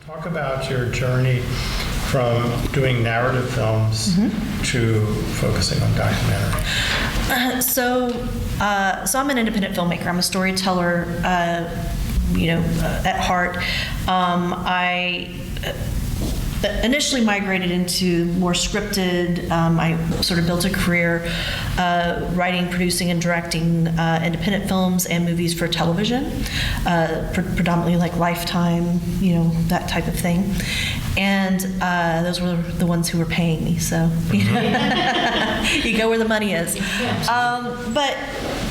Talk about your journey from doing narrative films to focusing on documentary. So I'm an independent filmmaker. I'm a storyteller, at heart. I initially migrated into more scripted. I sort of built a career writing, producing, and directing independent films and movies for television, predominantly like Lifetime, that type of thing. And those were the ones who were paying me. So you go where the money is.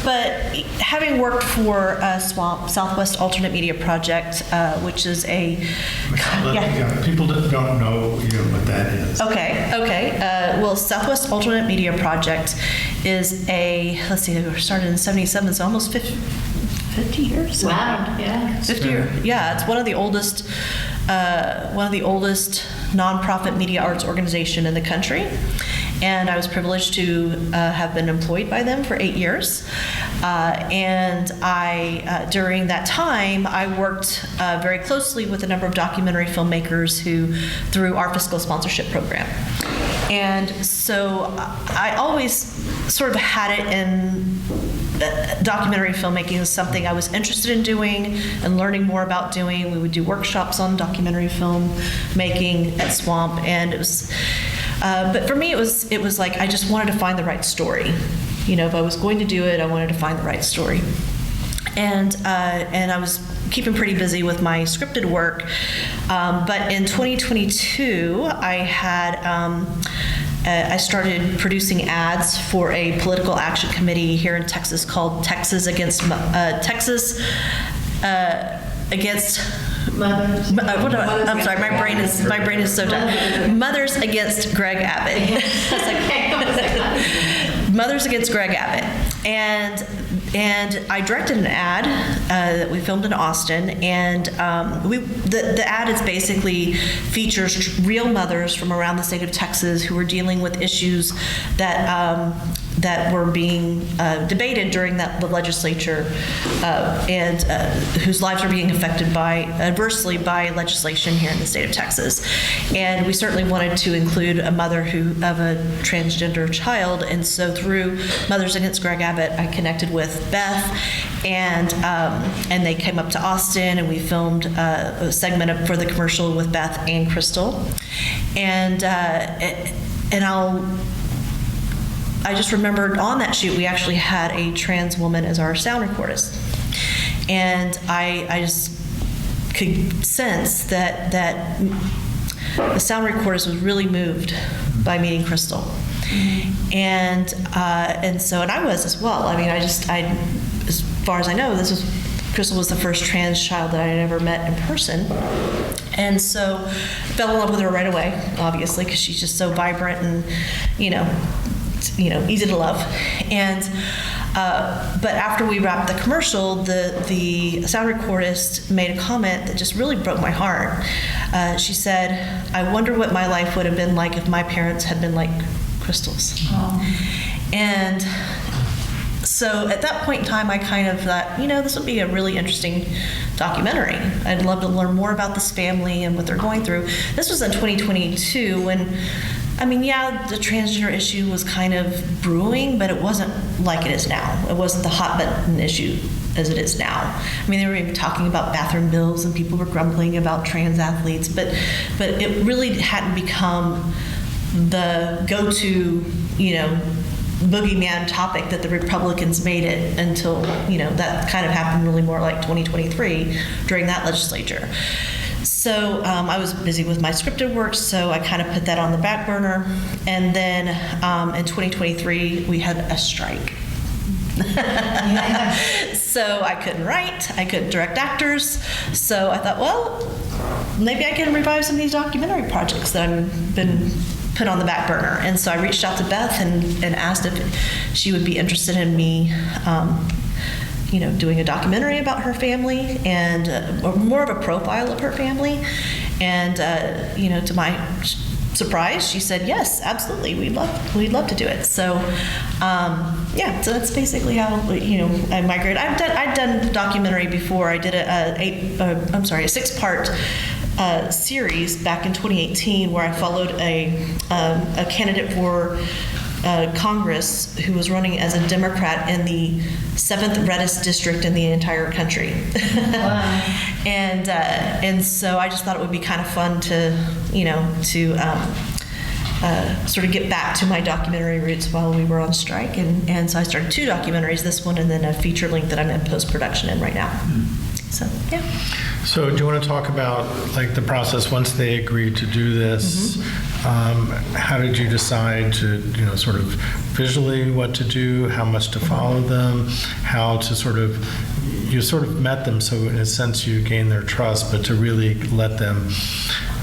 But having worked for SWAMP, Southwest Alternate Media Project, which is a people that don't know what that is. Okay. Well, Southwest Alternate Media Project is it started in '77, so almost 50 years. Wow, yeah. 50 years. Yeah, it's one of the oldest nonprofit media arts organization in the country. And I was privileged to have been employed by them for 8 years. And during that time, I worked very closely with a number of documentary filmmakers through our fiscal sponsorship program. And so I always sort of had it in documentary filmmaking is something I was interested in doing and learning more about doing. We would do workshops on documentary film making at SWAMP, and it was. But for me, it was like I just wanted to find the right story. If I was going to do it, I wanted to find the right story. And I was keeping pretty busy with my scripted work. But in 2022, I started producing ads for a political action committee here in Texas called Texas Against Mothers. I'm sorry, my brain is so done. Mothers Against Greg Abbott. Mothers Against Greg Abbott, and I directed an ad that we filmed in Austin, and the ad is basically features real mothers from around the state of Texas who were dealing with issues that were being debated during the legislature, and whose lives were being affected adversely by legislation here in the state of Texas. And we certainly wanted to include a mother of a transgender child, and so through Mothers Against Greg Abbott, I connected with Beth, and they came up to Austin, and we filmed a segment for the commercial with Beth and Crystal, and I just remembered on that shoot we actually had a trans woman as our sound recordist, and I just could sense that the sound recordist was really moved by meeting Crystal, and I was as well. I mean, as far as I know, Crystal was the first trans child that I had ever met in person, and so fell in love with her right away, obviously, because she's just so vibrant and easy to love. And but after we wrapped the commercial, the sound recordist made a comment that just really broke my heart. She said, "I wonder what my life would have been like if my parents had been like Crystal's." Oh. And so at that point in time, I kind of thought, this would be a really interesting documentary. I'd love to learn more about this family and what they're going through. This was in 2022 when, the transgender issue was kind of brewing, but it wasn't like it is now. It wasn't the hot button issue as it is now. They were even talking about bathroom bills, and people were grumbling about trans athletes, but it really hadn't become the go-to, boogeyman topic that the Republicans made it until, that kind of happened really more like 2023 during that legislature. So I was busy with my scripted work, so I kind of put that on the back burner. And then in 2023, we had a strike. So I couldn't write, I couldn't direct actors. So I thought, well, maybe I can revive some of these documentary projects that I've been put on the back burner. And so I reached out to Beth and asked if she would be interested in me doing a documentary about her family and more of a profile of her family. And to my surprise, she said yes, absolutely, we'd love to do it. So so that's basically how I migrated. I'd done documentary before. I did a 6-part series back in 2018 where I followed a candidate for Congress who was running as a Democrat in the 7th reddest district in the entire country. Wow. And so I just thought it would be kind of fun to sort of get back to my documentary roots while we were on strike. And so I started 2 documentaries, this one and then a feature length that I'm in post-production in right now. So, yeah. So do you want to talk about like the process once they agreed to do this? How did you decide to, sort of visually what to do, how much to follow them, how to you sort of met them, so in a sense you gained their trust, but to really let them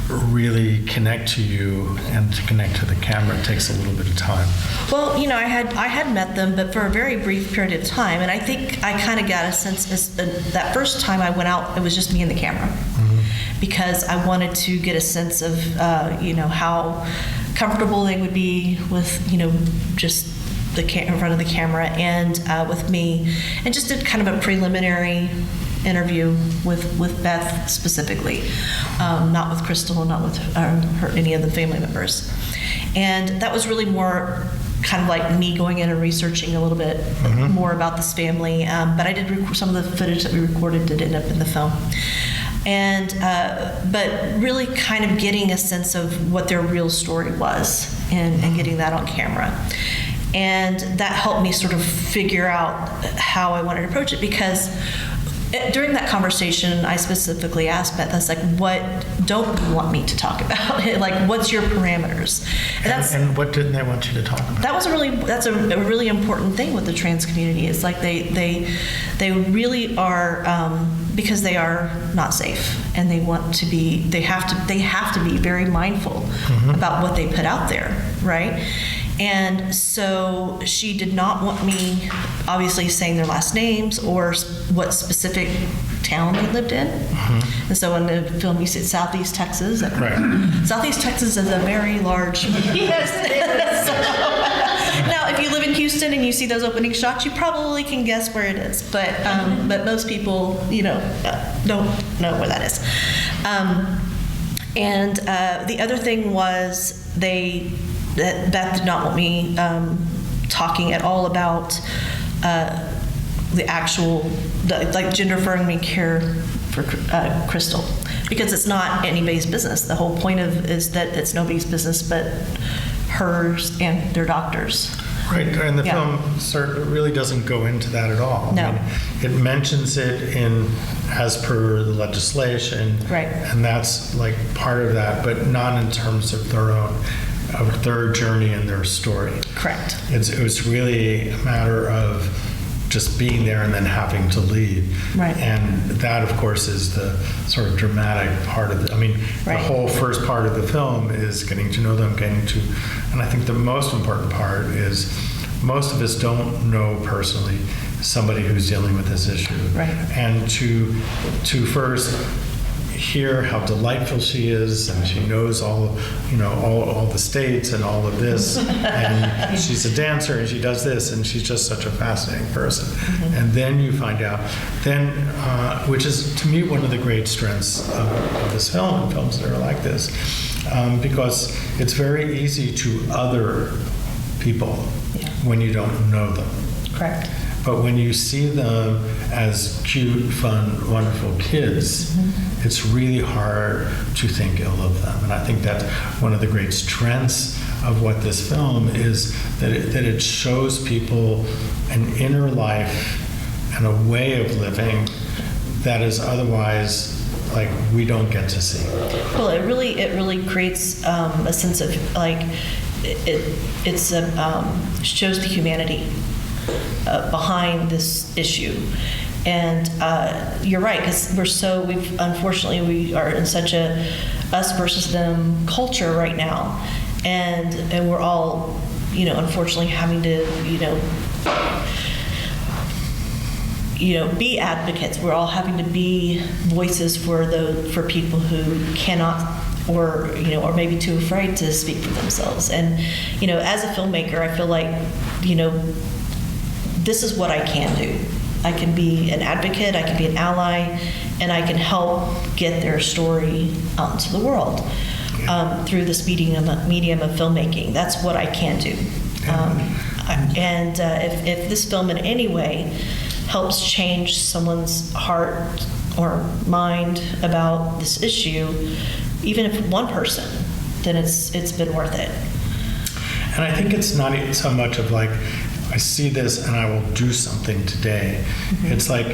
really connect to you and to connect to the camera, it takes a little bit of time. Well, I had met them, but for a very brief period of time, and I think I kind of got a sense that first time I went out, it was just me and the camera, because I wanted to get a sense of how comfortable they would be with just in front of the camera and with me, and just did kind of a preliminary interview with Beth specifically, not with Crystal, not with any of the family members. And that was really more kind of like me going in and researching a little bit more about this family. But I did some of the footage that we recorded did end up in the film. And but really kind of getting a sense of what their real story was and getting that on camera. And that helped me sort of figure out how I wanted to approach it, because during that conversation, I specifically asked Beth, I was like, what don't you want me to talk about? Like, what's your parameters? And what didn't they want you to talk about? That's a really important thing with the trans community. It's like they really are, because they are not safe, and they have to be very mindful about what they put out there, right? And so she did not want me obviously saying their last names or what specific town they lived in. And so in the film you see Southeast Texas. Right. Southeast Texas is a very large. Yes, it is. So, now, if you live in Houston and you see those opening shots, you probably can guess where it is. But most people, don't know where that is. And the other thing was Beth did not want me talking at all about the actual, like gender-affirming care for Crystal, because it's not anybody's business. The whole point is that it's nobody's business but hers and their doctors. Right, and the film really doesn't go into that at all. No. I mean, it mentions it as per the legislation, right, and that's like part of that, but not in terms of their journey and their story. Correct. It was really a matter of just being there and then having to leave. Right. And that, of course, is the sort of dramatic part of it. I mean, the whole first part of the film is getting to know them, and I think the most important part is most of us don't know personally somebody who's dealing with this issue. Right. And to first hear how delightful she is, and she knows all the states and all of this, and she's a dancer and she does this, and she's just such a fascinating person. And then you find out, which is to me one of the great strengths of this film and films that are like this, because it's very easy to other people when you don't know them. Correct. But when you see them as cute, fun, wonderful kids, it's really hard to think ill of them. And I think that's one of the great strengths of what this film is, that it shows people an inner life and a way of living that is otherwise like we don't get to see. Well, it really creates a sense of like it shows the humanity behind this issue. And you're right, because we are in such a us versus them culture right now, and we're all unfortunately having to be advocates. We're all having to be voices for people who cannot or maybe too afraid to speak for themselves. And as a filmmaker, I feel like this is what I can do. I can be an advocate, I can be an ally, and I can help get their story out into the world through this medium of filmmaking. That's what I can do. If this film in any way helps change someone's heart or mind about this issue, even if one person, then it's been worth it. And I think it's not so much of like, I see this and I will do something today. Mm-hmm. It's like,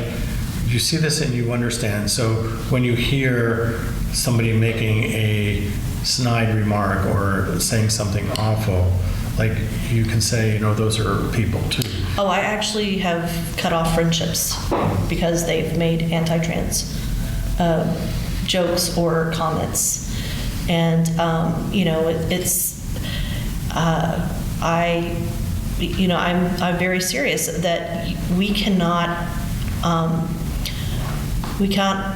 you see this and you understand. So when you hear somebody making a snide remark or saying something awful, like you can say, those are people too. Oh, I actually have cut off friendships because they've made anti-trans jokes or comments. And, I'm very serious that we cannot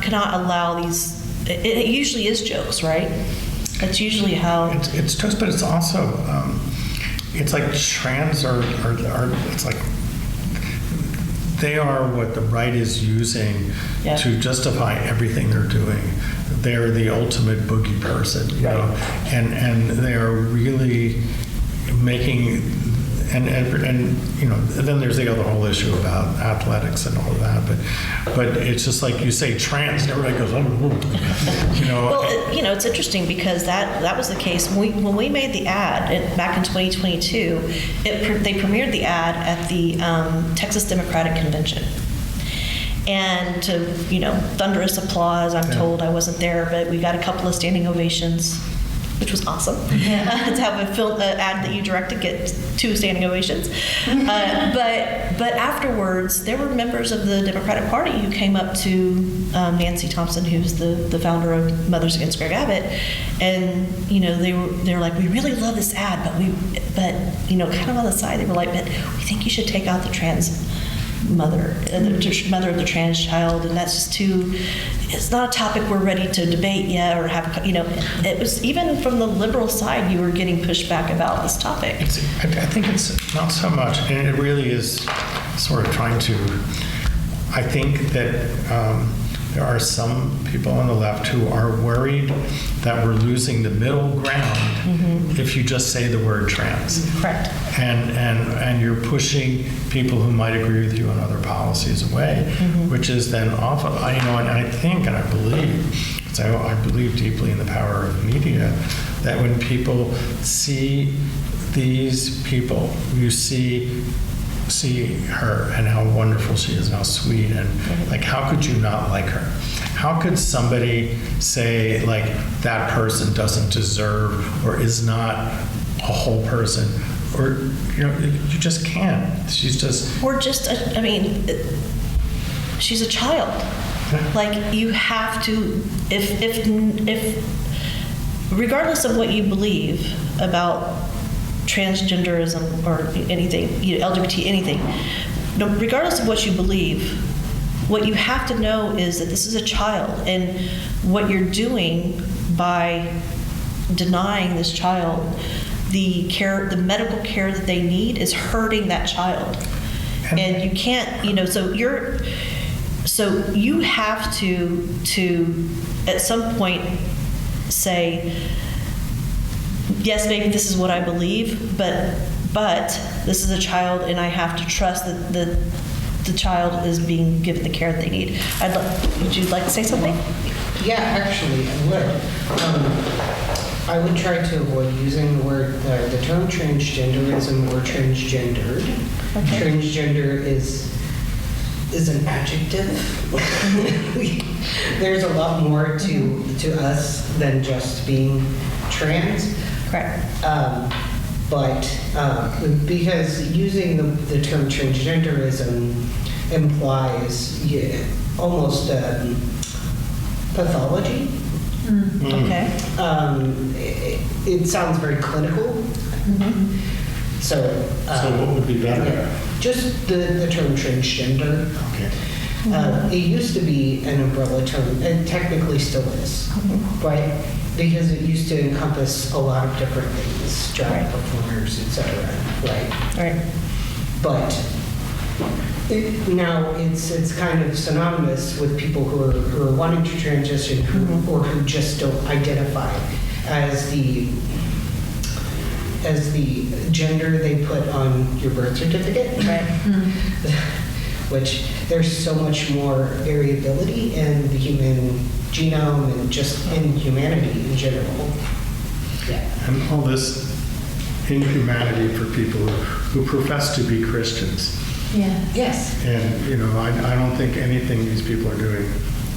allow these. It usually is jokes, right? That's usually how it's jokes, but it's also it's like trans are it's like they are what the right is using to justify everything they're doing. They're the ultimate boogie person, you know, and they are really making. And then there's the other whole issue about athletics and all of that, but it's just like you say trans and everybody goes, Well, it's interesting because that was the case when we made the ad back in 2022. They premiered the ad at the Texas Democratic Convention. And to thunderous applause. I'm told, I wasn't there, but we got a couple of standing ovations, which was awesome. To have a film ad that you directed get 2 standing ovations. But afterwards, there were members of the Democratic Party who came up to Nancy Thompson, who's the founder of Mothers Against Greg Abbott, and they were like, we really love this ad, but kind of on the side they were like, but we think you should take out the trans mother of the trans child, and that's just too. It's not a topic we're ready to debate yet, or have. It was even from the liberal side, you were getting pushback about this topic. I think it's not so much, and it really is sort of trying to. I think that there are some people on the left who are worried that we're losing the middle ground if you just say the word trans. Correct. And you're pushing people who might agree with you on other policies away, which is then often, and I think and I believe, because I believe deeply in the power of media, that when people see these people, you see her and how wonderful she is and how sweet, and like, how could you not like her? How could somebody say like that person doesn't deserve or is not a whole person? Or you just can't. She's just she's a child. Like, you have to, if regardless of what you believe about transgenderism or anything, LGBT, anything, regardless of what you believe, what you have to know is that this is a child, and what you're doing by denying this child the medical care that they need is hurting that child. And you can't, so you have to at some point say, yes, maybe this is what I believe, but this is a child, and I have to trust that the child is being given the care that they need. Would you like to say something? Yeah, actually, I would. I would try to avoid using the term transgenderism or transgendered. Okay. Transgender is an adjective. There's a lot more to us than just being trans. Correct. But because using the term transgenderism implies almost pathology. Okay. It sounds very clinical. So what would be better? Just the term transgender. Okay. It used to be an umbrella term, and technically still is, right? Because it used to encompass a lot of different things, drag performers, etc. Right? Right. But Now, it's kind of synonymous with people who are wanting to transition or who just don't identify as the gender they put on your birth certificate. Right. Which there's so much more variability in the human genome and just in humanity in general. Yeah. And all this inhumanity for people who profess to be Christians. Yeah. Yes. And, you know, I don't think anything these people are doing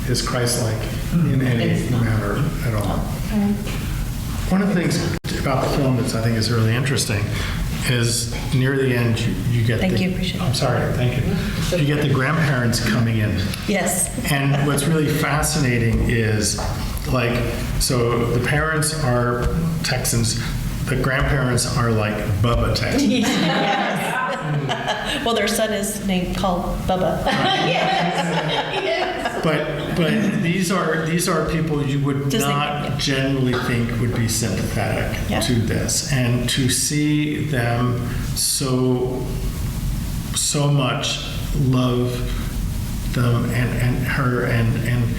is Christ-like in any It's not. manner at all. One of the things about the film that I think is really interesting is near the end, you get Thank you, appreciate it. I'm sorry, thank you. You get the grandparents coming in. Yes. And what's really fascinating is, like, so the parents are Texans, the grandparents are like Bubba Texans. Well, their son is called Bubba. But these are people you would Just not think, generally think would be sympathetic Yeah. to this, and to see them so much love them and her and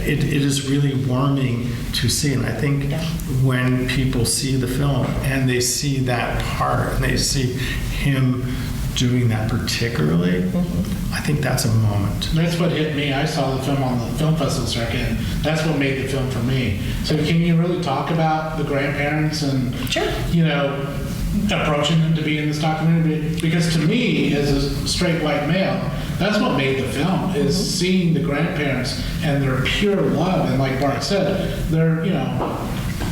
it is really warming to see. And I think Yeah. when people see the film and they see that part and they see him doing that particularly, I think that's a moment. That's what hit me. I saw the film on the film festival circuit, and that's what made the film for me. So can you really talk about the grandparents and, Sure. you know, approaching them to be in this documentary? Because to me, as a straight white male, that's what made the film, is seeing the grandparents and their pure love. And like Bart said, they're, you know,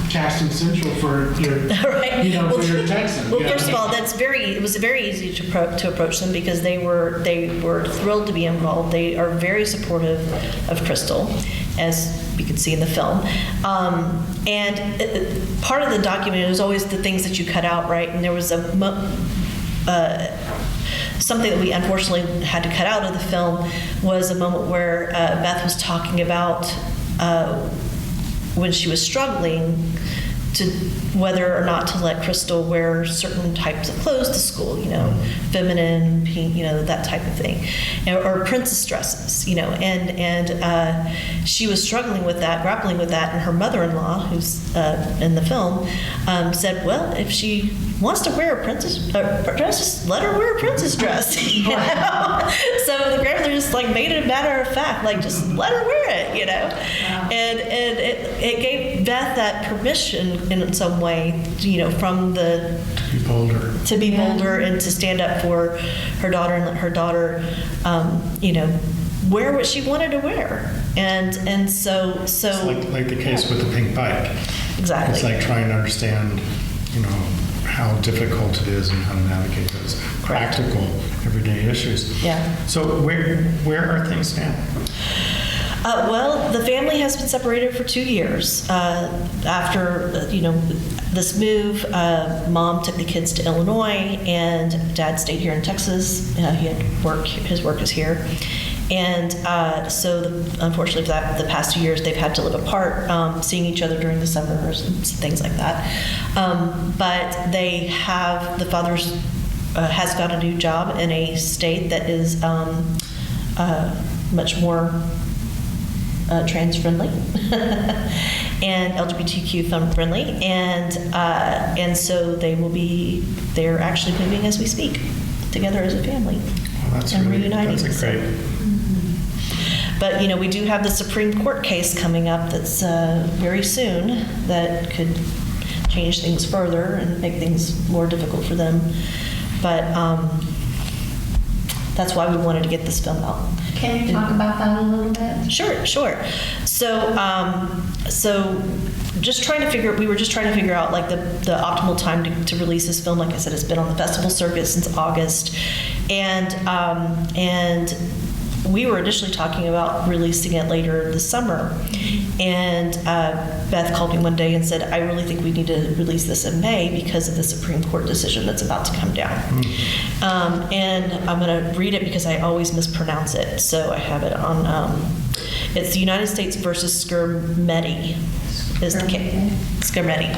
casting central for your, Right. you know, Well, for your Texan. Well, you know? first of all, it was very easy to approach them because they were thrilled to be involved. They are very supportive of Crystal, as we could see in the film. Part of the document is always the things that you cut out, right? And there was something that we unfortunately had to cut out of the film was a moment where Beth was talking about when she was struggling to whether or not to let Crystal wear certain types of clothes to school, you know, feminine, pink, you know, that type of thing, or princess dresses, you know, and she was struggling with that, grappling with that, and her mother-in-law, who's in the film, said, well, if she wants to wear a princess dress, just let her wear a princess dress. You know? So the grandmother just like made it a matter of fact, like just let her wear it, you know. Wow. And it gave Beth that permission in some way, you know, from the To be bolder. to be bolder and to stand up for her daughter and let her daughter, you know, wear what she wanted to wear. And so It's like the case with the pink bike. exactly. It's like trying to understand, you know, how difficult it is and how to navigate those practical, everyday issues. Yeah. So where are things now? Well, the family has been separated for 2 years. After, you know, this move, Mom took the kids to Illinois, and Dad stayed here in Texas. He had work. His work is here. And unfortunately, for the past 2 years, they've had to live apart, seeing each other during the summers and things like that. But the father has got a new job in a state that is much more trans friendly and LGBTQ film friendly, and so they're actually moving as we speak together as a family. Well, and reuniting. that's a great. But you know, we do have the Supreme Court case coming up that's very soon that could change things further and make things more difficult for them. But that's why we wanted to get this film out. Can you talk about that a little bit? Sure. So we were just trying to figure out like the optimal time to release this film. Like I said, it's been on the festival circuit since August, and we were initially talking about releasing it later this summer. And Beth called me one day and said, I really think we need to release this in May because of the Supreme Court decision that's about to come down. And I'm going to read it because I always mispronounce it. So I have it on, it's the United States versus Skermeti. Is the case. Skermeti.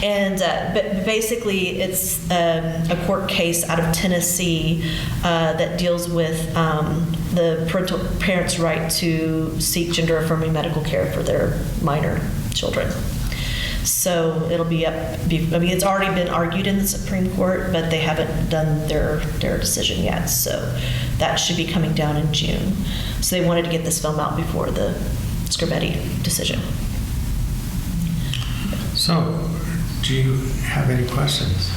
And but basically, it's a court case out of Tennessee that deals with the parents' right to seek gender-affirming medical care for their minor children. So it'll be up. I mean, it's already been argued in the Supreme Court, but they haven't done their decision yet. So that should be coming down in June. So they wanted to get this film out before the Scribetti decision. So, do you have any questions?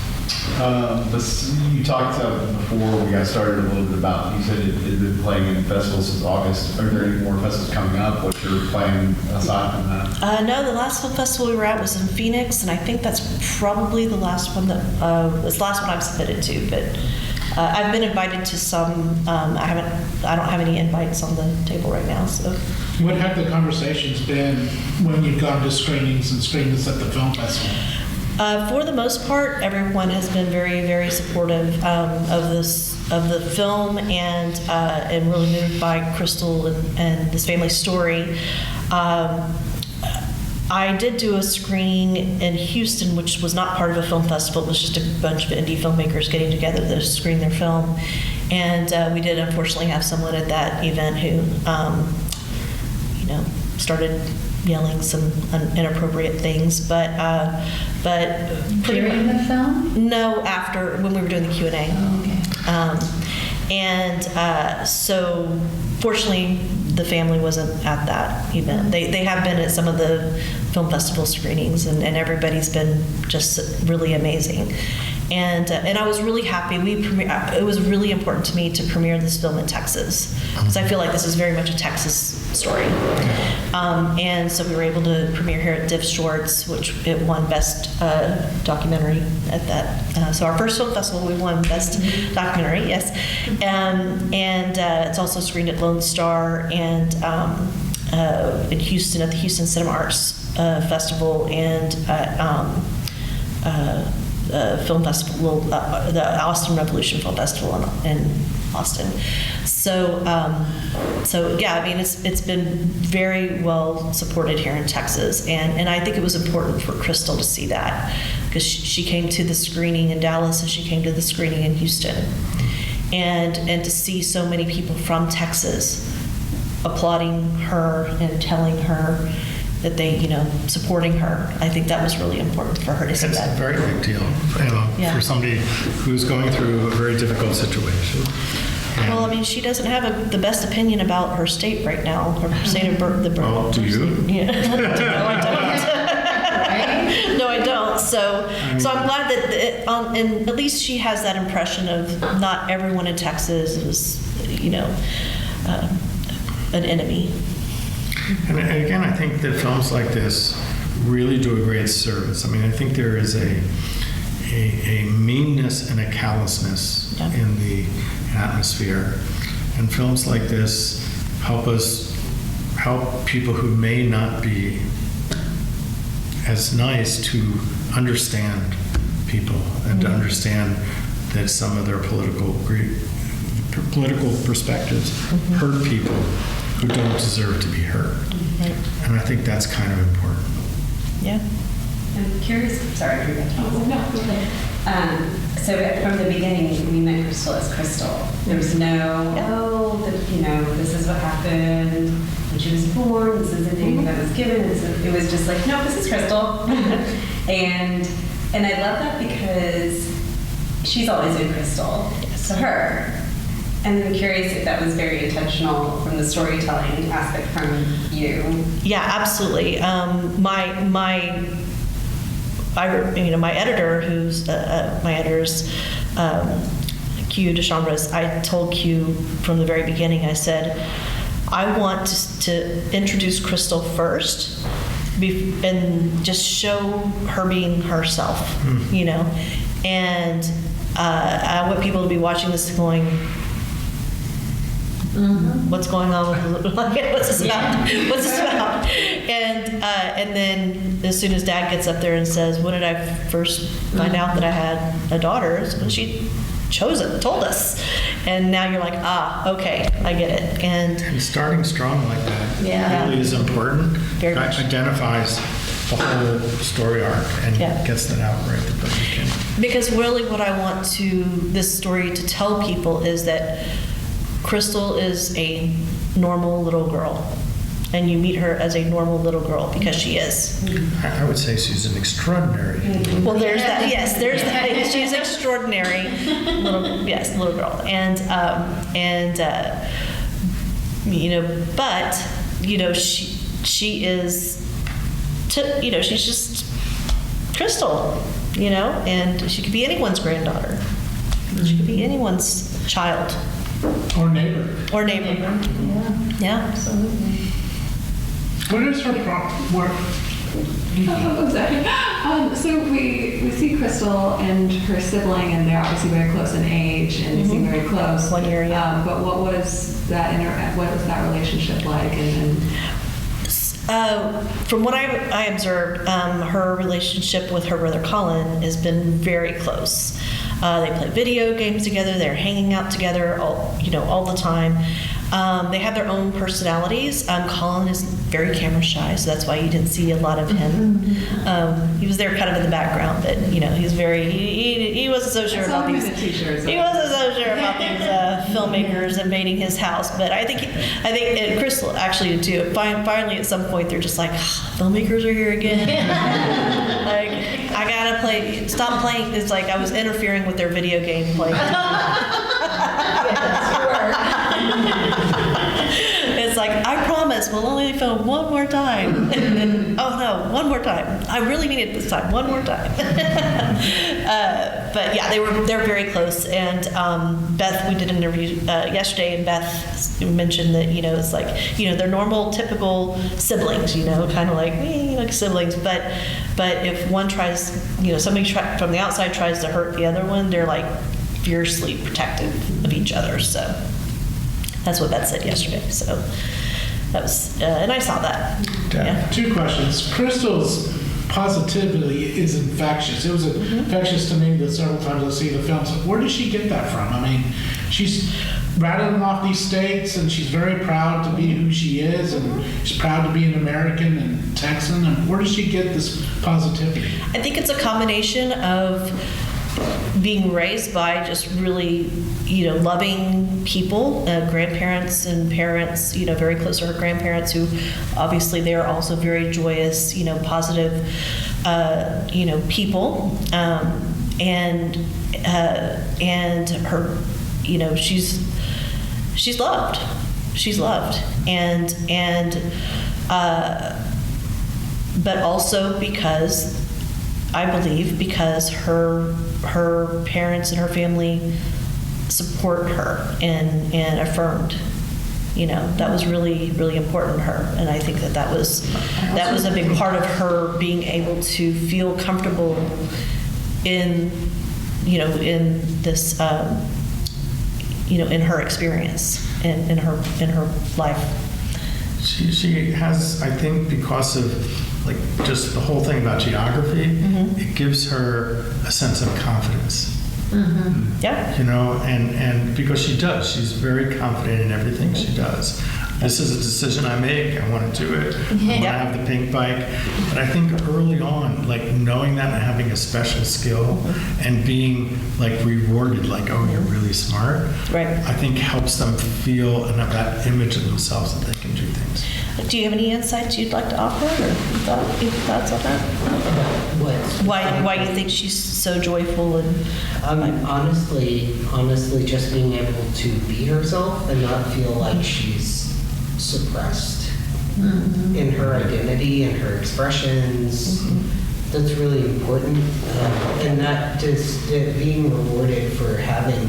You talked before we got started a little bit about, you said it had been playing in festivals since August. Are there any more festivals coming up? What's your plan aside from that? No, the last film festival we were at was in Phoenix, and I think that's probably the last one that was the last one I've submitted to. But I've been invited to some. I don't have any invites on the table right now. So, What have the conversations been when you've gone to screenings and screened this at the film festival? for the most part, everyone has been very, very supportive of the film, and really moved by Crystal and this family story. I did do a screening in Houston, which was not part of a film festival. It was just a bunch of indie filmmakers getting together to screen their film. And we did unfortunately have someone at that event who, started yelling some inappropriate things. But During the film? no, after, when we were doing the Q&A. Oh, okay. So fortunately, the family wasn't at that event. They have been at some of the film festival screenings, and everybody's been just really amazing. And I was really happy. It was really important to me to premiere this film in Texas, because I feel like this is very much a Texas story. And so we were able to premiere here at Div Shorts, which it won Best Documentary at that. So our first film festival, we won Best Documentary, yes. And it's also screened at Lone Star and in Houston at the Houston Cinema Arts Festival, and film festival, the Austin Revolution Film Festival in Austin. So yeah, I mean, it's been very well supported here in Texas, and I think it was important for Crystal to see that, because she came to the screening in Dallas and she came to the screening in Houston, and to see so many people from Texas applauding her and telling her that they, supporting her. I think that was really important for her to see It's that. a very big deal, Yeah. for somebody who's going through a very difficult situation. And- Well, I mean, she doesn't have the best opinion about her state right now, her state of birth. Well, do you? Yeah. No, I don't. No, I don't. So I'm glad that, and at least she has that impression of not everyone in Texas is, an enemy. And again, I think that films like this really do a great service. I mean, I think there is a meanness and a callousness Yeah. in the atmosphere. And films like this help people who may not be as nice to understand people and to understand that some of their political perspectives hurt people who don't deserve to be heard. Right. And I think that's kind of important. Yeah. I'm curious, sorry, I forgot to so from the beginning, we met Crystal as Crystal. There was no, this is what happened when she was born, this is the name that was given. It was just like, no, this is Crystal. and I love that because she's always been Crystal to her. And I'm curious if that was very intentional from the storytelling aspect from you. Yeah, absolutely. My editor, who's my editor's Q DeChambres, I told Q from the very beginning, I said, I want to introduce Crystal first and just show her being herself, and I want people to be watching this going, what's going on with what's this about? What's this about? And then as soon as Dad gets up there and says, "When did I first find out that I had a daughter?" It's when she told us. And now you're like, okay, I get it. And And starting strong like that Yeah. really is important. Very It much. identifies the whole story arc and Yeah. gets that out right at the beginning. Because really what I want this story to tell people is that Crystal is a normal little girl. And you meet her as a normal little girl because she is. I would say she's an extraordinary. Well, there's that. Yes, there's that. She's extraordinary little girl. And but she is, she's just Crystal, and she could be anyone's granddaughter. She could be anyone's child. Or neighbor. Or neighbor. Yeah. Absolutely. What is her work? Oh, sorry. So we see Crystal and her sibling, and they're obviously very close in age, and they seem very close. 1 year, yeah. But what was that relationship like? From what I observed, her relationship with her brother Colin has been very close. They play video games together. They're hanging out together all the time. They have their own personalities. Colin is very camera shy, so that's why you didn't see a lot of him. He was there kind of in the background, but he's very he wasn't so sure about these. He wasn't so sure about these filmmakers invading his house. But I think and Crystal actually too. Finally, at some point, they're just like, filmmakers are here again. Like, I gotta stop playing. It's like I was interfering with their video game play. It's like, I promise we'll only film one more time. Oh no, one more time. I really need it this time. One more time. But yeah, they're very close. And Beth, we did an interview yesterday, and Beth mentioned that it's like they're normal, typical siblings. Kind of like siblings. But if one tries, somebody from the outside tries to hurt the other one, they're like fiercely protective of each other. So. That's what Beth said yesterday. So that was, and I saw that. Yeah. 2 questions. Crystal's positivity is infectious. It was infectious to me that several times I see the films. Where does she get that from? I mean, she's rattling off these states, and she's very proud to be who she is, and she's proud to be an American and Texan. And where does she get this positivity? I think it's a combination of being raised by just really, loving people, grandparents and parents, very close to her grandparents, who obviously they're also very joyous, positive, people, and her, she's loved, and but also because I believe because her parents and her family support her and affirmed. That was really, really important to her, and I think that was a big part of her being able to feel comfortable in this in her experience in her life. She has, I think, because of just the whole thing about geography, it gives her a sense of confidence. Yeah. And because she's very confident in everything she does. This is a decision I make. I want to do it. I want to have the pink bike. But I think early on, knowing that and having a special skill and being rewarded, oh, you're really smart. Right. I think helps them feel and have that image of themselves that they can do things. Do you have any insights you'd like to offer, or thoughts on that? Why you think she's so joyful and? Honestly, just being able to be herself and not feel like she's suppressed in her identity and her expressions. That's really important, and that just being rewarded for having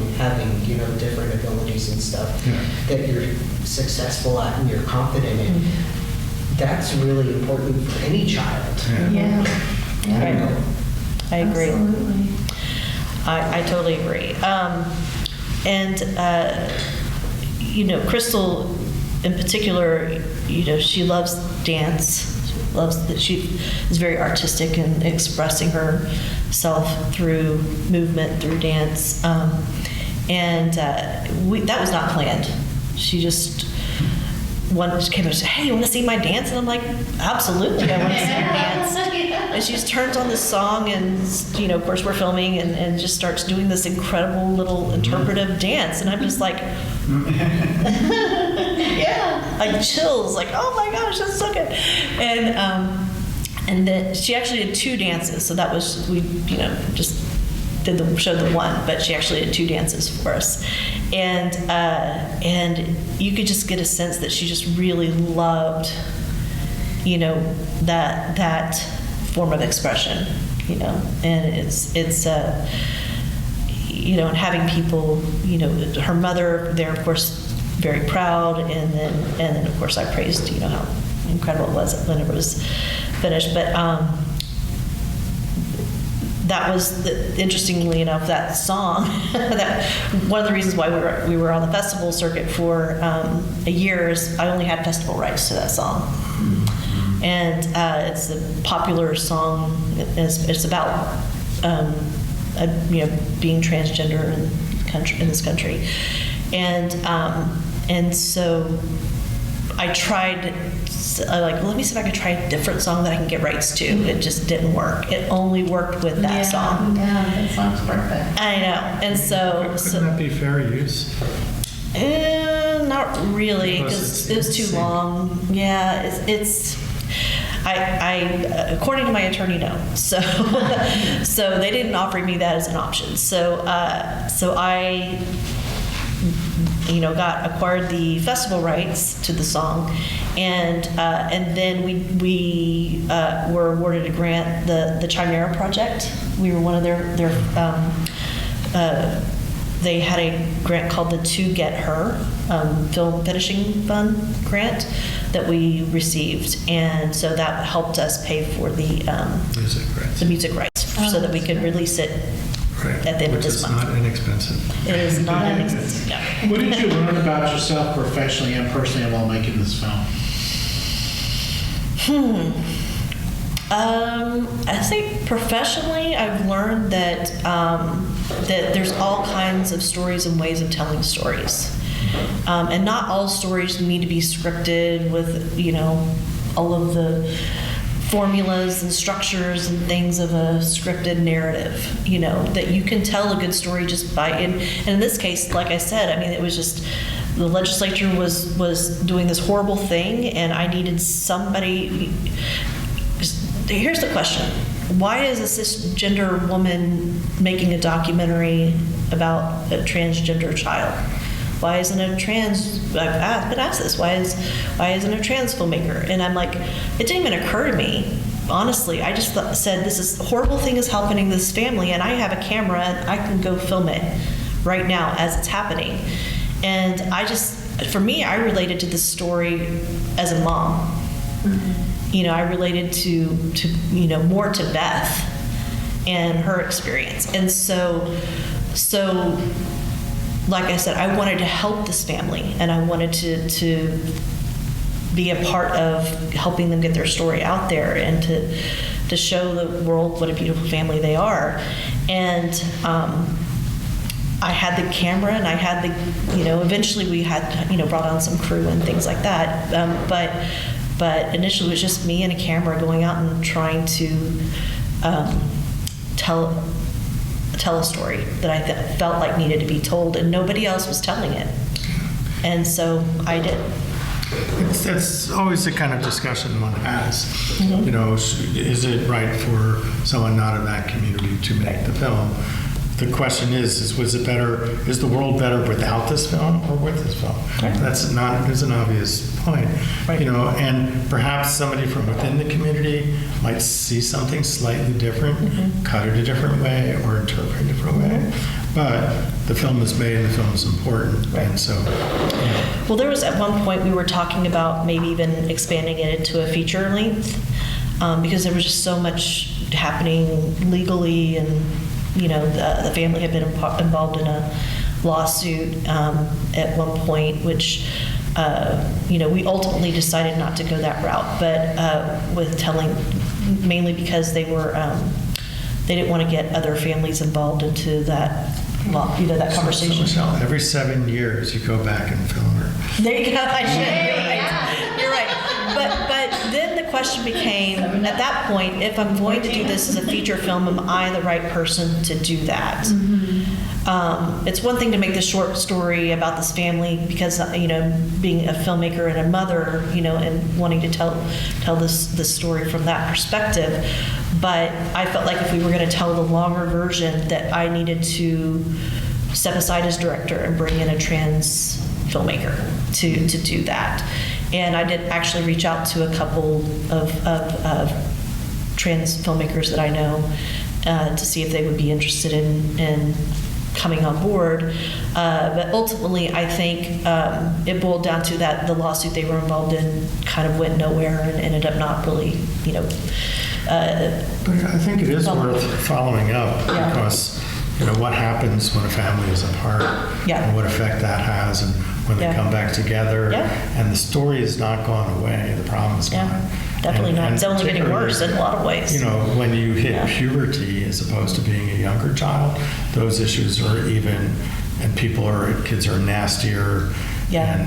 different abilities and stuff that you're successful at and you're confident in. That's really important for any child. Yeah. I agree. Absolutely. I totally agree. Crystal, in particular, she loves dance. She is very artistic and expressing herself through movement, through dance, and that was not planned. She just one just came and said, "Hey, you want to see my dance?" And I'm like, "Absolutely, I want to see your dance." And she just turns on this song, and of course we're filming, and just starts doing this incredible little interpretive dance, and I'm just like, yeah, like chills, like, oh my gosh, that's so good. And then she actually did 2 dances, so that was, we just showed the one, but she actually did 2 dances for us, and you could just get a sense that she just really loved, that form of expression, and it's and having people, her mother there, of course, very proud, and then of course I praised, how incredible it was when it was finished, but. That was, interestingly enough, that song, that one of the reasons why we were on the festival circuit for a year is I only had festival rights to that song. And it's a popular song. It's about being transgender in this country. And so I tried, let me see if I could try a different song that I can get rights to. It just didn't work. It only worked with that song. Yeah, that song's perfect. I know. And so... Couldn't that be fair use? Not really, because it was too long. Yeah, according to my attorney, no. So, so they didn't offer me that as an option. So I... acquired the festival rights to the song, and then we were awarded a grant, the Chimera Project. We were one of their they had a grant called the To Get Her Film Finishing Fund grant that we received, and so that helped us pay for the music rights so that we could release it. Right. At the end of this month. Which is not inexpensive. It is not inexpensive, no. What did you learn about yourself professionally and personally while making this film? I think professionally, I've learned that that there's all kinds of stories and ways of telling stories, and not all stories need to be scripted with all of the formulas and structures and things of a scripted narrative, that you can tell a good story just by, and in this case, like I said, it was just, the legislature was doing this horrible thing, and I needed somebody. Here's the question: why is a cisgender woman making a documentary about a transgender child? Why isn't a trans? I've been asked this. Why isn't a trans filmmaker? And I'm like, it didn't even occur to me. Honestly, I just said this is horrible thing is happening to this family, and I have a camera and I can go film it right now as it's happening. And for me, I related to this story as a mom. Mm-hmm. I related to more to Beth and her experience, and so. Like I said, I wanted to help this family, and I wanted to be a part of helping them get their story out there, and to show the world what a beautiful family they are. And I had the camera, and I had the, eventually we had, brought on some crew and things like that. But initially it was just me and a camera going out and trying to tell a story that I felt like needed to be told, and nobody else was telling it. And so I did. It's always the kind of discussion one has. Mm-hmm. Is it right for someone not in that community to make the film? The question is was it better? Is the world better without this film or with this film? Right. That's an obvious point. Right. And perhaps somebody from within the community might see something slightly different, mm-hmm. cut it a different way, or interpret it a different way. Mm-hmm. But the film is made, and the film is important, right. And so. Well, there was at one point we were talking about maybe even expanding it into a feature length, because there was just so much happening legally, and the family had been involved in a lawsuit at one point, which we ultimately decided not to go that route, but with telling, mainly because they didn't want to get other families involved into that that conversation. So Michelle, every 7 years you go back and film her. There you go. I should. You're right. But then the question became, at that point, if I'm going to do this as a feature film, am I the right person to do that? It's one thing to make this short story about this family because, being a filmmaker and a mother, and wanting to tell this story from that perspective. But I felt like if we were going to tell the longer version, that I needed to step aside as director and bring in a trans filmmaker to do that. And I did actually reach out to a couple of trans filmmakers that I know to see if they would be interested in coming on board. But ultimately, I think it boiled down to that the lawsuit they were involved in kind of went nowhere and ended up not really, But I think it is worth following up Yeah. because, what happens when a family is apart Yeah. and what effect that has and when they Yeah. come back together. Yeah. And the story has not gone away. The problem is Yeah, not. definitely not. It's only getting particularly, worse in a lot of ways. When you hit Yeah. puberty as opposed to being a younger child, those issues are even, and kids are nastier. Yeah.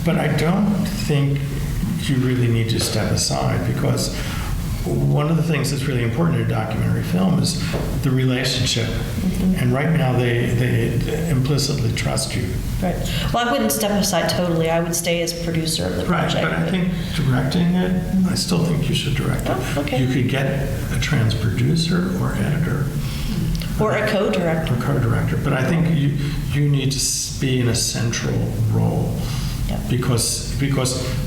But I don't think you really need to step aside because one of the things that's really important in a documentary film is the relationship. And right now they implicitly trust you. Right. Well, I wouldn't step aside totally. I would stay as producer of the Right, project. but I think directing it, I still think you should direct it. Oh, okay. You could get a trans producer or editor. Or a co-director. Or co-director. But I think you need to be in a central role. Yeah. Because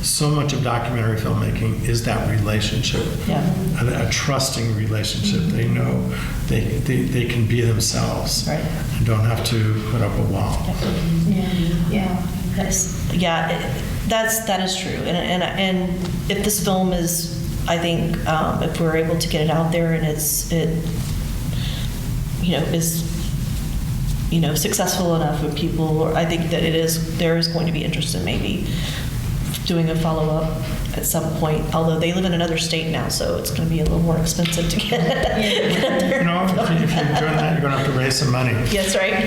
so much of documentary filmmaking is that relationship, Yeah. a trusting relationship. They know they can be themselves Right. and don't have to put up a wall. Yeah. That is true. And if this film is, I think, if we're able to get it out there and is successful enough with people, I think that there is going to be interest in maybe doing a follow-up at some point, although they live in another state now, so it's going to be a little more expensive to get there. If you're doing that, you're going to have to raise some money. Yes, right.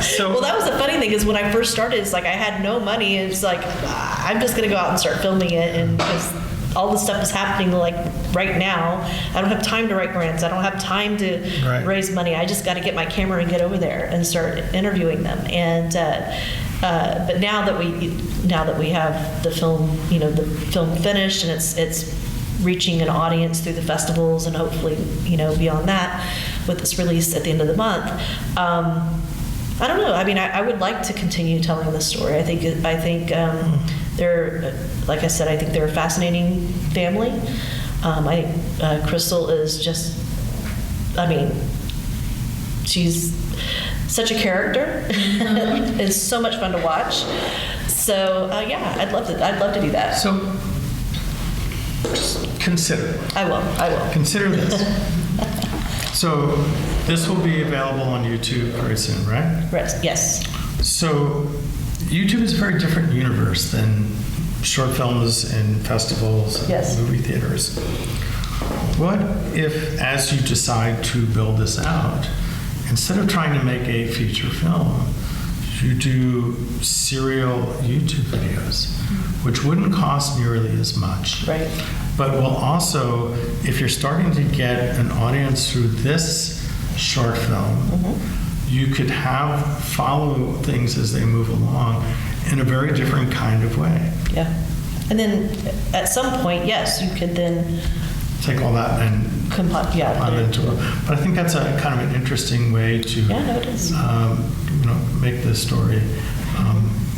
So, Well, that was the funny thing is when I first started, it's like I had no money. It's like I'm just going to go out and start filming it, and because all this stuff is happening like right now, I don't have time to write grants. I don't have time to Right. raise money. I just got to get my camera and get over there and start interviewing them. And but now that we have the film, the film finished and it's reaching an audience through the festivals and hopefully beyond that with this release at the end of the month. I don't know. I mean, I would like to continue telling this story. I think they're, like I said, I think they're a fascinating family. I think Crystal is just, she's such a character. It's so much fun to watch. So yeah, I'd love to do that. So consider. I will. Consider this. So this will be available on YouTube very soon, right? Yes. So YouTube is a very different universe than short films and festivals and Yes. movie theaters. What if, as you decide to build this out, instead of trying to make a feature film, you do serial YouTube videos, which wouldn't cost nearly as much. Right. But will also, if you're starting to get an audience through this short film, you could follow things as they move along in a very different kind of way. Yeah. And then at some point, yes, you could then Take all that and put it into it. But I think that's a kind of an interesting way to it is. make this story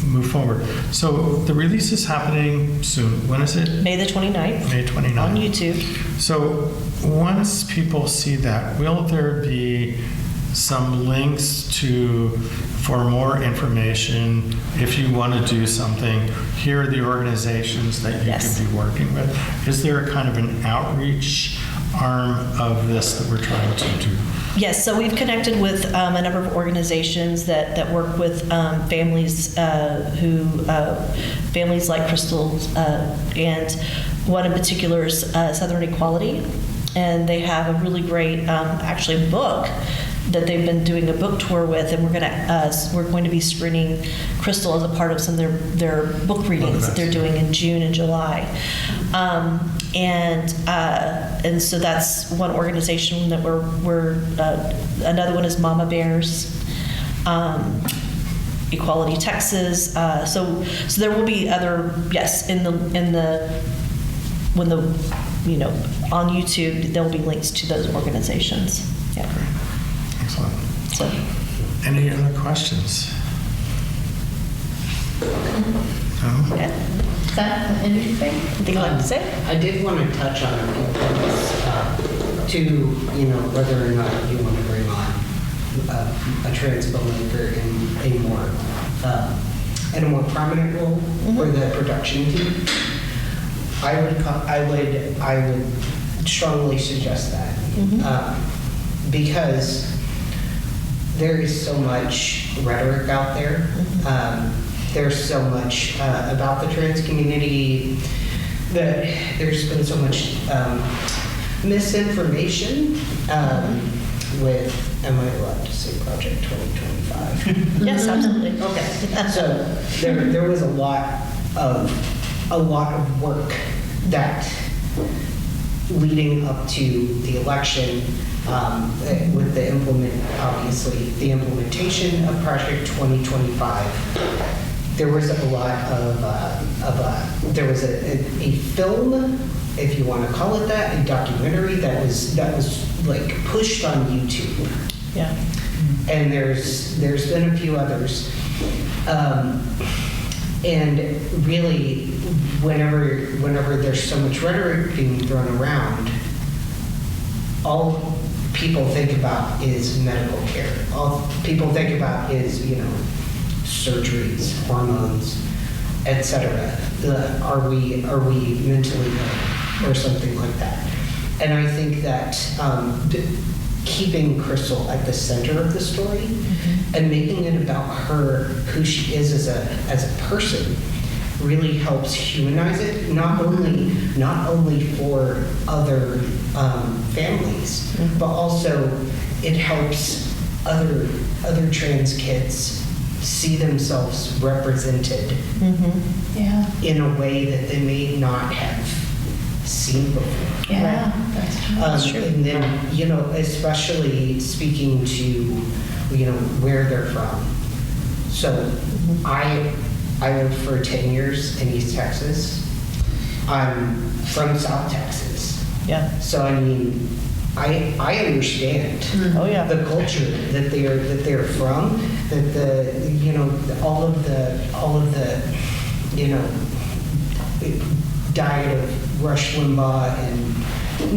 move forward. So the release is happening soon. When is it? May the 29th. May 29th. On YouTube. So once people see that, will there be some links for more information if you want to do something? Here are the organizations that you Yes. could be working with. Is there a kind of an outreach arm of this that we're trying to do? Yes, so we've connected with a number of organizations that work with families families like Crystal's, and one in particular is Southern Equality, and they have a really great actually book that they've been doing a book tour with, and we're going to be screening Crystal as a part of some of their book readings that they're doing in June and July. And so that's one organization that we're another one is Mama Bears, Equality Texas. So there will be other, yes, on YouTube there will be links to those organizations. Yeah. Excellent. So, Any other questions? No? okay. Is that anything? Anything you'd like to say? I did want to touch on a few things, to, whether or not you want to bring on a trans filmmaker in a more prominent role for the production team. I would strongly suggest that, because there is so much rhetoric out there. There's so much about the trans community, that there's been so much misinformation with, am I allowed to say Project 2025? Yes, absolutely. Okay, so there was a lot of work that leading up to the election, with the implementation of Project 2025. There was a lot there was a film, if you want to call it that, a documentary that was like pushed on YouTube. Yeah. And there's been a few others. And really, whenever there's so much rhetoric being thrown around, all people think about is medical care. All people think about is, surgeries, hormones, etc. Are we mentally ill or something like that? And I think that keeping Crystal at the center of the story and making it about her, who she is as a person, really helps humanize it, not only for other families, but also it helps other trans kids see themselves represented in a way that they may not have seen before. Yeah, that's true. And then, especially speaking to, where they're from. So I lived for 10 years in East Texas. I'm from South Texas. Yeah. So I mean, I understand Oh, yeah. the culture that they're from, that all of the diet of Rush Limbaugh and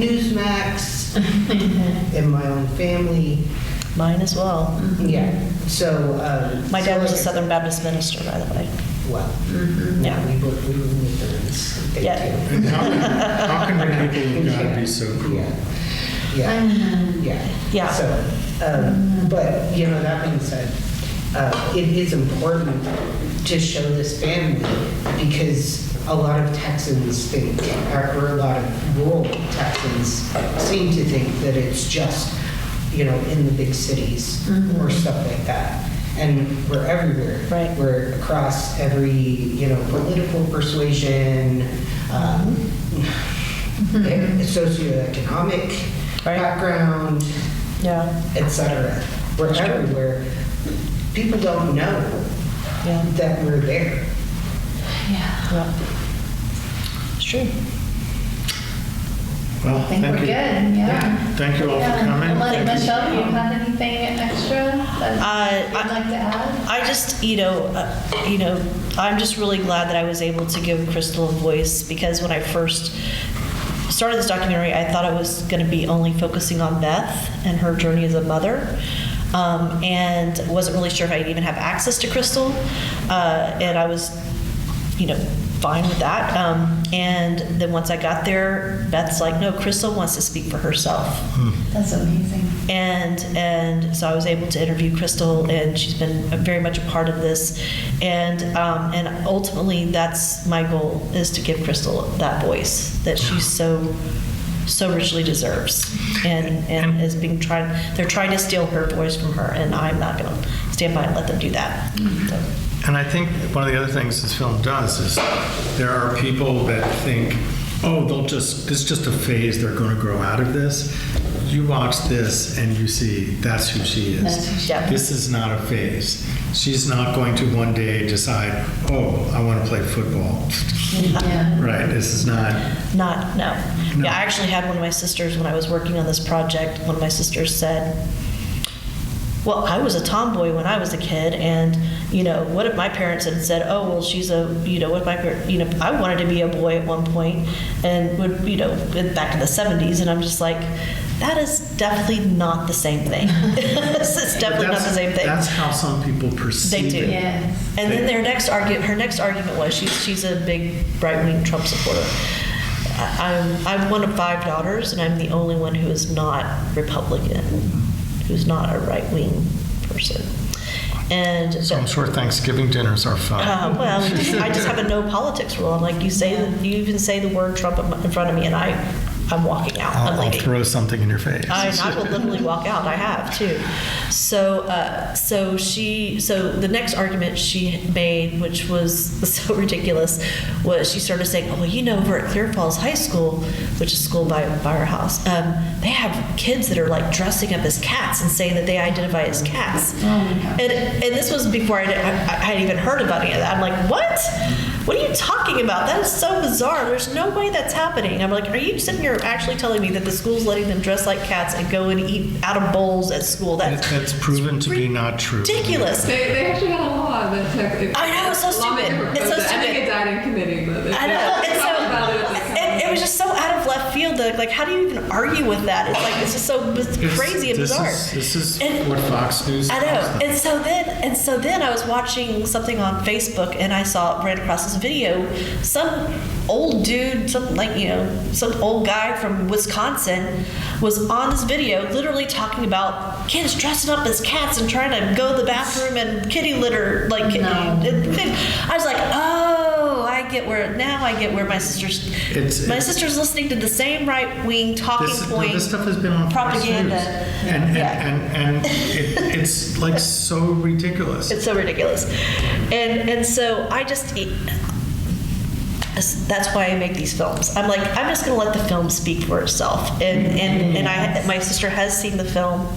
Newsmax in my own family. Mine as well. Yeah. So My dad was a like I Southern Baptist minister, by the way. said, well, Yeah. we were Lutherans. Yeah. And how can people gotta be so cool? Yeah. Yeah. So, but that being said, it is important to show this family, because a lot of Texans think, or a lot of rural Texans seem to think that it's just, in the big cities or stuff like that. And we're everywhere. Right. We're across every, political persuasion, socioeconomic background, etc. We're everywhere. People don't know that we're there. Yeah. It's true. Well, I think we're you. good, yeah. Thank you all for coming. And Thank you. Michelle, do you have anything extra that you'd like to add? I just, I'm just really glad that I was able to give Crystal a voice, because when I first started this documentary, I thought I was going to be only focusing on Beth and her journey as a mother, and wasn't really sure if I'd even have access to Crystal, and I was, fine with that. And then once I got there, Beth's like, no, Crystal wants to speak for herself. That's amazing. And so I was able to interview Crystal, and she's been very much a part of this. And ultimately, that's my goal, is to give Crystal that voice that she's so so richly deserves, and is being they're trying to steal her voice from her, and I'm not going to stand by and let them do that. So. And I think one of the other things this film does is there are people that think, oh, this is just a phase, they're going to grow out of this. You watch this and you see that's who she is. Yeah. This is not a phase. She's not going to one day decide, oh, I want to play football. Right, this is not. No. No. Yeah, I actually had one of my sisters, when I was working on this project, one of my sisters said, well, I was a tomboy when I was a kid, and, what if my parents had said, oh, well, she's what if my parents, I wanted to be a boy at one point, and would, back to the 70s, and I'm just like, that is definitely not the same thing. It's definitely not the same thing. That's how some people perceive They do. it. Yes. And then her next argument was she's a big right-wing Trump supporter. I'm one of 5 daughters, and I'm the only one who is not Republican, who's not a right-wing person. And So I'm sure Thanksgiving dinners are fun. well, I just have a no politics rule. I'm like, you even say the word Trump in front of me, and I'm walking out. I'm I'll leaving. throw something in your face. I will literally walk out. I have too. So the next argument she made, which was so ridiculous, was she started saying, "Oh, well, over at Clear Falls High School, which is a school by our house, they have kids that are like dressing up as cats and saying that they identify as cats." And this was before I had even heard about any of that. I'm like, what? What are you talking about? That is so bizarre. There's no way that's happening. I'm like, are you sitting here actually telling me that the school's letting them dress like cats and go and eat out of bowls at school? That's proven to be not true. Ridiculous. They actually had a law that took. I know, it's so stupid. It's so I think stupid. it died in committee, but I know. they It's talked about it at the and it was just so out of left field that, like, how do you even argue with that? It's like, it's just so crazy and bizarre. This is And- what Fox News I calls know. them. And so then I was watching something on Facebook, and I ran across this video. Some old dude, some old guy from Wisconsin was on this video literally talking about kids dressing up as cats and trying to go to the bathroom and kitty litter. I was like, oh, I get where my sister's listening to the same right-wing talking point. This stuff has been on propaganda. Fox News. And it's like so ridiculous. It's so ridiculous. And so I just, that's why I make these films. I'm like, I'm just going to let the film speak for itself. And my sister has seen the film.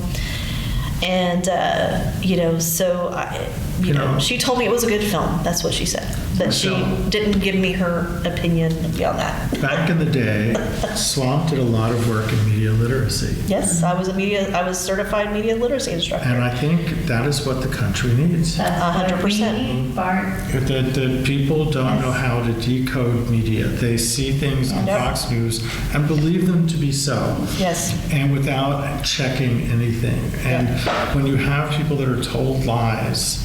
And, she told me it was a good film. That's what she said. But she didn't give me her opinion beyond that. Back in the day, Swamp did a lot of work in media literacy. Yes, I was a certified media literacy instructor. And I think that is what the country needs. That's 100%. Bart. The people don't know how to decode media. They see things on Yep. Fox News and believe them to be so. Yes. And without checking anything. And when you have people that are told lies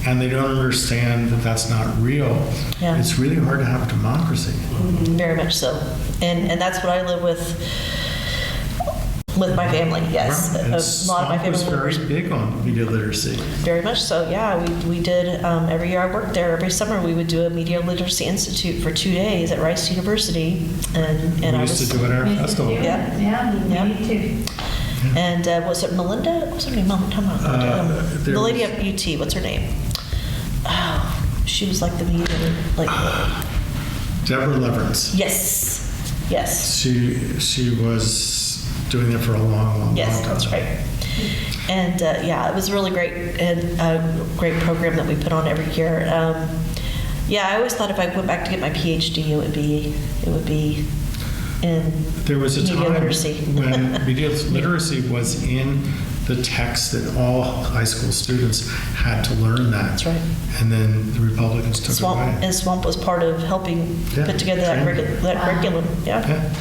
and they don't understand that that's not real, Yeah. it's really hard to have a democracy. Very much so. And that's what I live with my family, yes. And A lot of my Swamp was family very members. big on media literacy. Very much so, yeah. We did, every year I worked there, every summer we would do a Media Literacy Institute for 2 days at Rice University. And We I used was, to do it at our Me too. festival. Yeah. Yeah, me too. and was it Melinda? What was her name? The there lady was- at UT, what's her name? Oh, she was like the media, Deborah Leverance. yes. She was doing it for a long Yes, time. that's right. And it was really great, and a great program that we put on every year. I always thought if I went back to get my PhD, it would be in There was a media time literacy. when media literacy was in the text that all high school students had to learn that. That's right. And then the Republicans took it away. Swamp was part of helping Yeah, put together that training. curriculum. Yeah. Yeah.